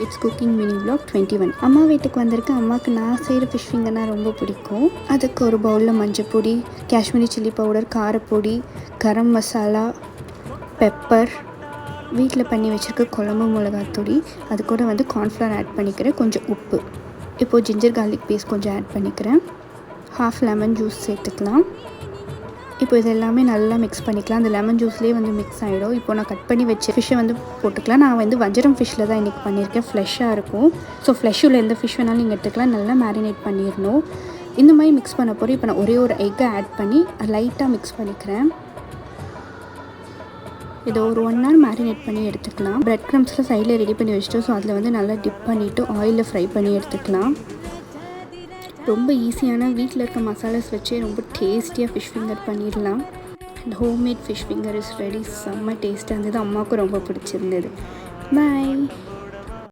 It's cooking minivlog 21. அம்மா வீட்டுக்கு வந்திருக்கேன். அம்மாவுக்கு நான் செய்கிற ஃபிஷ் ஃபிங்கர்னால் ரொம்ப பிடிக்கும். அதுக்கு ஒரு பவுலில் மஞ்சள் பொடி, Kashmiri chilli powder, காரப்பொடி, garam masala, pepper, வீட்டில் பண்ணி வச்சுருக்க குழம்பு மிளகாத்தூடி, அது கூட கார்ன்ஃப்ளவர் ஆட் பண்ணிக்கிறேன், கொஞ்சம் உப்பு. இப்போது ஜிஞ்சர் கார்லிக் பேஸ்ட் கொஞ்சம் ஆட் பண்ணிக்கிறேன். ஹாஃப் லெமன் ஜூஸ் சேர்த்துக்கலாம். இப்போ இது எல்லாமே நல்லா மிக்ஸ் பண்ணிக்கலாம். அந்த லெமன் ஜூஸ்லேயே மிக்ஸ் ஆகிடும். இப்போ நான் கட் பண்ணி வச்ச ஃபிஷ்ஷை போட்டுக்கலாம். நான் வஞ்சரம் ஃபிஷ்ஷில் தான் இன்றைக்கி பண்ணியிருக்கேன். ஃப்ளெஷ்ஷாக இருக்கும். ஸோ ஃப்ளெஷ்ஷில் எந்த ஃபிஷ் வேணாலும் நீங்கள் எடுத்துக்கலாம். நல்லா மேரினேட் பண்ணிடணும். இந்த மாதிரி மிக்ஸ் பண்ண போகிறோம். இப்போ நான் ஒரே ஒரு எக்கை ஆட் பண்ணி லைட்டாக மிக்ஸ் பண்ணிக்கிறேன். இதை ஒரு 1 hour மேரினேட் பண்ணி எடுத்துக்கலாம். ப்ரெட் க்ரம்ஸில் சைடில் ரெடி பண்ணி வச்சுட்டோம். ஸோ அதில் நல்லா டிப் பண்ணிவிட்டு ஆயிலில் ஃப்ரை பண்ணி எடுத்துக்கலாம். ரொம்ப ஈஸியான வீட்டில் இருக்க மசாலாஸ் வச்சு ரொம்ப டேஸ்டியாக ஃபிஷ் ஃபிங்கர் பண்ணிடலாம். And homemade fish finger is ready. செம்ம டேஸ்ட்டாக இருந்தது. அம்மாவுக்கும் ரொம்ப பிடிச்சிருந்தது. பாய்.